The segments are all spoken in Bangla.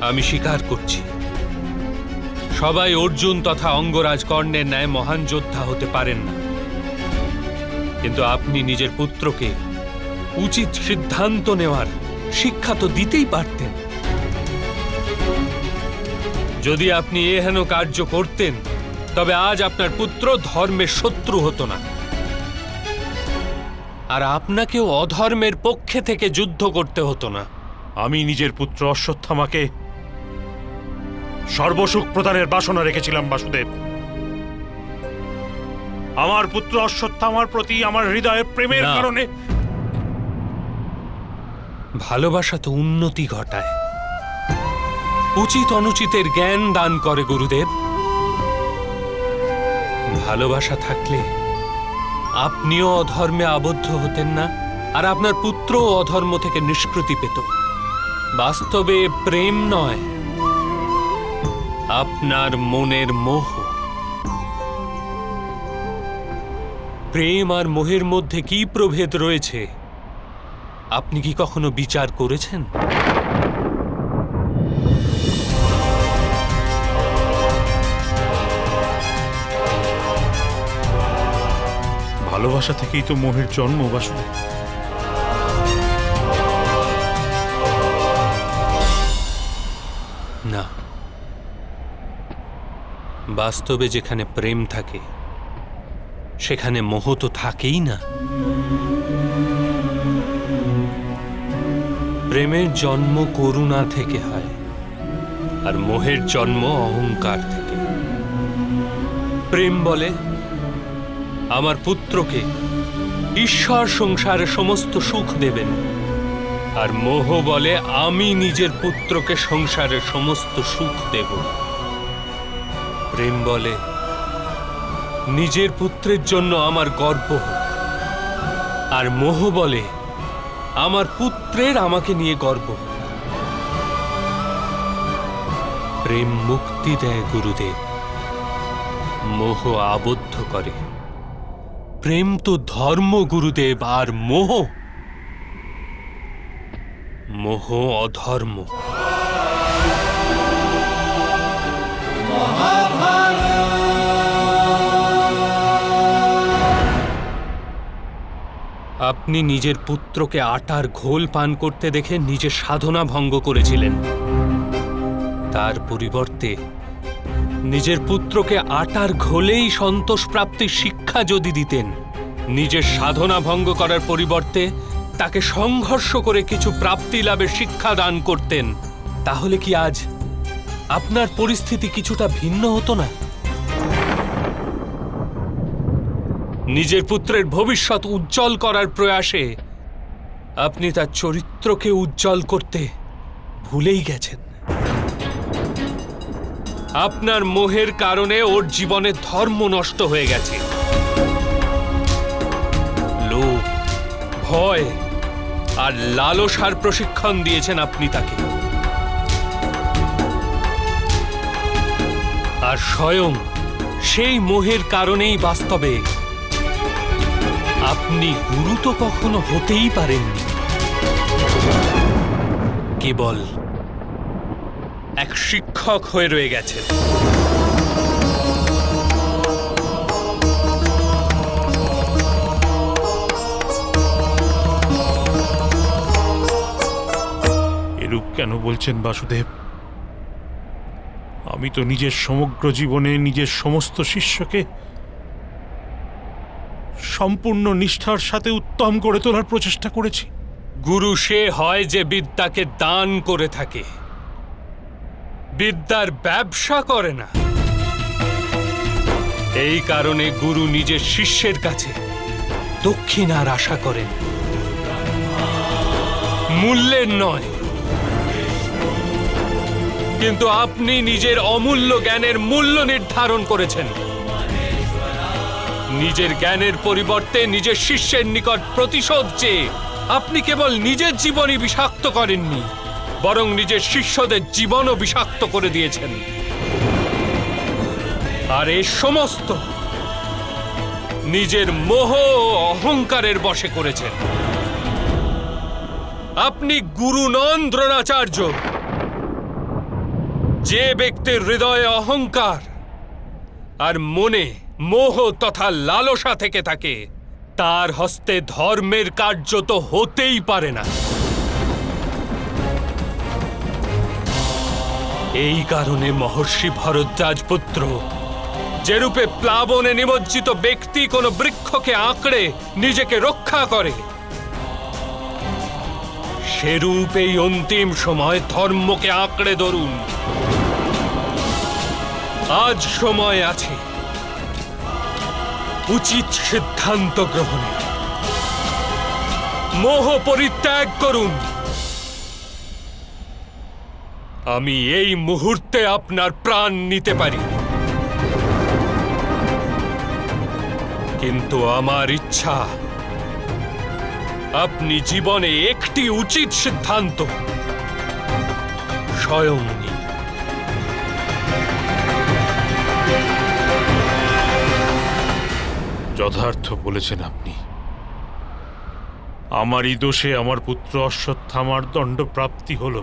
আমি স্বীকার করছি, সবাই অর্জুন তথা অঙ্গরাজ কর্ণের ন্যায় মহান যোদ্ধা হতে পারেন না, কিন্তু আপনি নিজের পুত্রকে উচিত সিদ্ধান্ত নেওয়ার শিক্ষা তো দিতেই পারতেন। যদি আপনি এহেন কার্য করতেন তবে আজ আপনার পুত্র ধর্মের শত্রু হতো না, আর আপনাকেও অধর্মের পক্ষে থেকে যুদ্ধ করতে হতো না। আমি নিজের পুত্র অশ্বত্থামাকে সর্বসুখ প্রদানের বাসনা রেখেছিলাম বাসুদেব। আমার পুত্র অশ্বত্থামার প্রতি আমার হৃদয়ে প্রেমের না। কারণে। ভালোবাসা তো উন্নতি ঘটায়, উচিত অনুচিতের জ্ঞান দান করে গুরুদেব। ভালোবাসা থাকলে আপনিও অধর্মে আবদ্ধ হতেন না, আর আপনার পুত্রও অধর্ম থেকে নিষ্কৃতি পেত। বাস্তবে প্রেম নয়, আপনার মনের মোহ। প্রেম আর মোহের মধ্যে কি প্রভেদ রয়েছে আপনি কি কখনো বিচার করেছেন? ভালোবাসা থেকেই তো মোহের জন্ম বাসুদেব। না, বাস্তবে যেখানে প্রেম থাকে সেখানে মোহ তো থাকেই না। প্রেমের জন্ম করুণা থেকে হয়, আর মোহের জন্ম অহংকার থেকে। প্রেম বলে আমার পুত্রকে ঈশ্বর সংসারে সমস্ত সুখ দেবেন, আর মোহ বলে আমি নিজের পুত্রকে সংসারের সমস্ত সুখ দেব। প্রেম বলে নিজের পুত্রের জন্য আমার গর্ব হোক, আর মোহ বলে আমার পুত্রের আমাকে নিয়ে গর্ব হোক। প্রেম মুক্তি দেয় গুরুদেব, মোহ আবদ্ধ করে। প্রেম তো ধর্ম গুরুদেব, আর মোহ মোহ অধর্ম। আপনি নিজের পুত্রকে আটার ঘোল পান করতে দেখে নিজের সাধনা ভঙ্গ করেছিলেন। তার পরিবর্তে নিজের পুত্রকে আটার ঘোলেই সন্তোষ প্রাপ্তির শিক্ষা যদি দিতেন, নিজের সাধনা ভঙ্গ করার পরিবর্তে তাকে সংঘর্ষ করে কিছু প্রাপ্তি লাভের শিক্ষা দান করতেন, তাহলে কি আজ আপনার পরিস্থিতি কিছুটা ভিন্ন হতো না? নিজের পুত্রের ভবিষ্যৎ উজ্জ্বল করার প্রয়াসে আপনি তার চরিত্রকে উজ্জ্বল করতে ভুলেই গেছেন। আপনার মোহের কারণে ওর জীবনের ধর্ম নষ্ট হয়ে গেছে। লোভ, ভয় আর লালসার প্রশিক্ষণ দিয়েছেন আপনি তাকে, আর স্বয়ং সেই মোহের কারণেই বাস্তবে আপনি গুরু তো কখনো হতেই পারেননি, কেবল এক শিক্ষক হয়ে রয়ে গেছেন। এরূপ কেন বলছেন বাসুদেব? আমি তো নিজের সমগ্র জীবনে নিজের সমস্ত শিষ্যকে সম্পূর্ণ নিষ্ঠার সাথে উত্তম করে তোলার প্রচেষ্টা করেছি। গুরু সে হয় যে বিদ্যাকে দান করে থাকে, বিদ্যার ব্যবসা করে না। এই কারণে গুরু নিজের শিষ্যের কাছে দক্ষিণার আশা করেন, মূল্যের নয়। কিন্তু আপনি নিজের অমূল্য জ্ঞানের মূল্য নির্ধারণ করেছেন। নিজের জ্ঞানের পরিবর্তে নিজের শিষ্যের নিকট প্রতিশোধ চেয়ে আপনি কেবল নিজের জীবনই বিষাক্ত করেননি, বরং নিজের শিষ্যদের জীবনও বিষাক্ত করে দিয়েছেন। আর এই সমস্ত নিজের মোহ ও অহংকারের বশে করেছেন। আপনি গুরু নন দ্রোণাচার্য, যে ব্যক্তির হৃদয়ে অহংকার আর মনে মোহ তথা লালসা থেকে থাকে, তার হস্তে ধর্মের কার্য তো হতেই পারে না। এই কারণে মহর্ষি ভরদ্বাজ পুত্র, যেরূপে প্লাবনে নিমজ্জিত ব্যক্তি কোনো বৃক্ষকে আঁকড়ে নিজেকে রক্ষা করে, সেরূপ এই অন্তিম সময় ধর্মকে আঁকড়ে ধরুন। আজ সময় আছে উচিত সিদ্ধান্ত গ্রহণের। মোহ পরিত্যাগ করুন। আমি এই মুহূর্তে আপনার প্রাণ নিতে পারি, কিন্তু আমার ইচ্ছা আপনি জীবনে একটি উচিত সিদ্ধান্ত স্বয়ং নিন। যথার্থ বলেছেন আপনি। আমারই দোষে আমার পুত্র অশ্বত্থামার দণ্ডপ্রাপ্তি হল।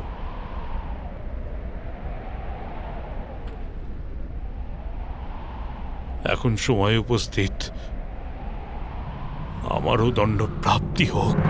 এখন সময় উপস্থিত, আমারও দণ্ডপ্রাপ্তি হোক।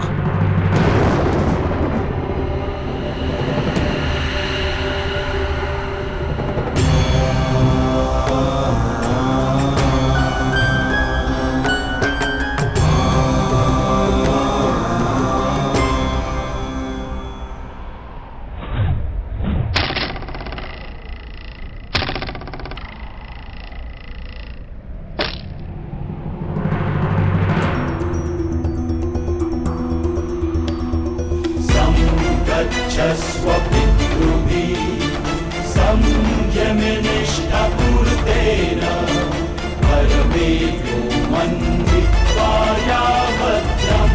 स्वपितृभिः संयमनिष्ठपूर्तेन परमेभ्यो मन्दित्वा यावद्रं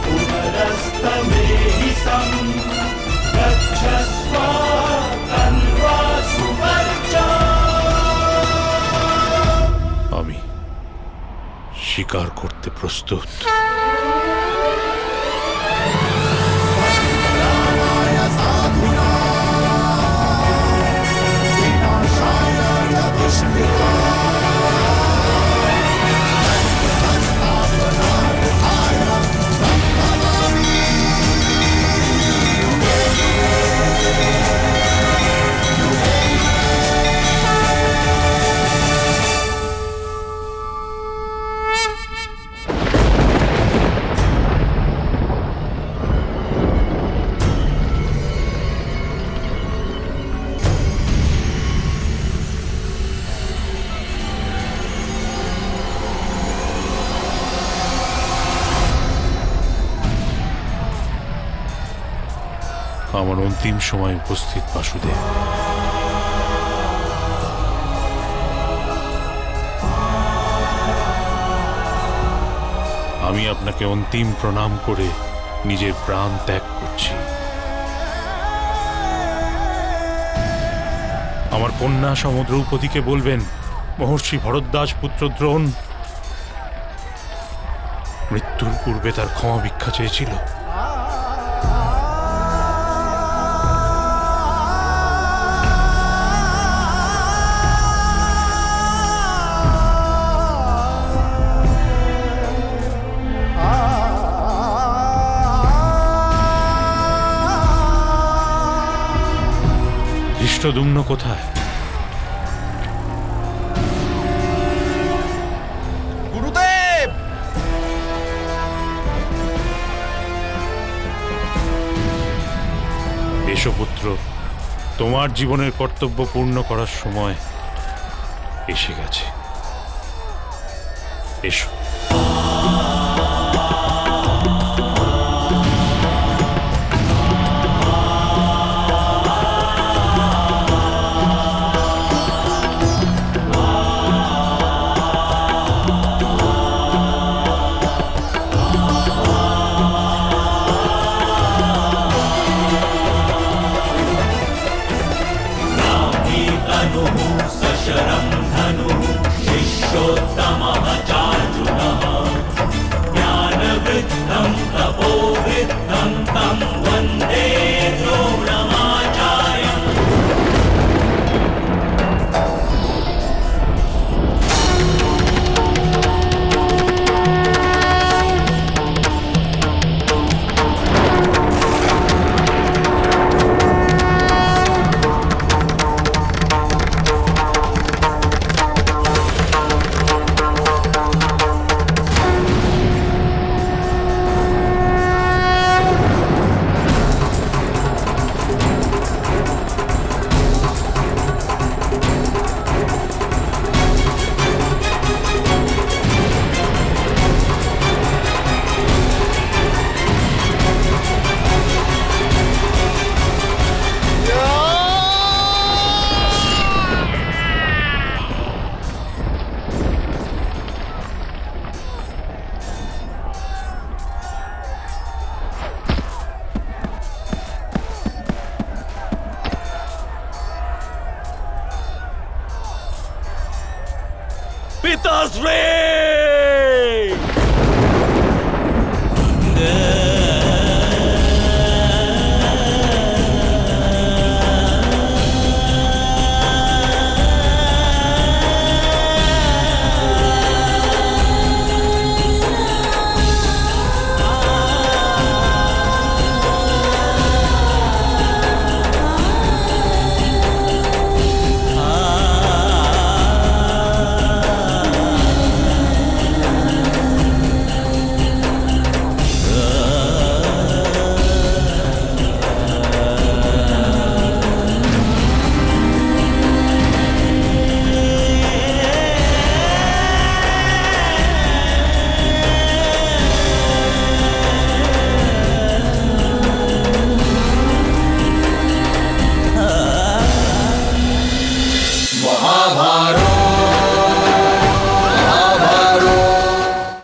पुनरस्तमेहि सं गच्छस्व तन्वा सुवर्चा। আমি স্বীকার করতে প্রস্তুত। আমার অন্তিম সময় উপস্থিত বাসুদেব। আমি আপনাকে অন্তিম প্রণাম করে নিজের প্রাণ ত্যাগ করছি। আমার কন্যা সমদ্রৌপদীকে বলবেন, মহর্ষি ভরদ্বাজ পুত্র দ্রোণ মৃত্যুর পূর্বে তার ক্ষমা ভিক্ষা চেয়েছিল। ধৃষ্টদ্যুম্ন কোথায়? গুরুদেব! এসো পুত্র, তোমার জীবনের কর্তব্য পূর্ণ করার সময় এসে গেছে। এসো।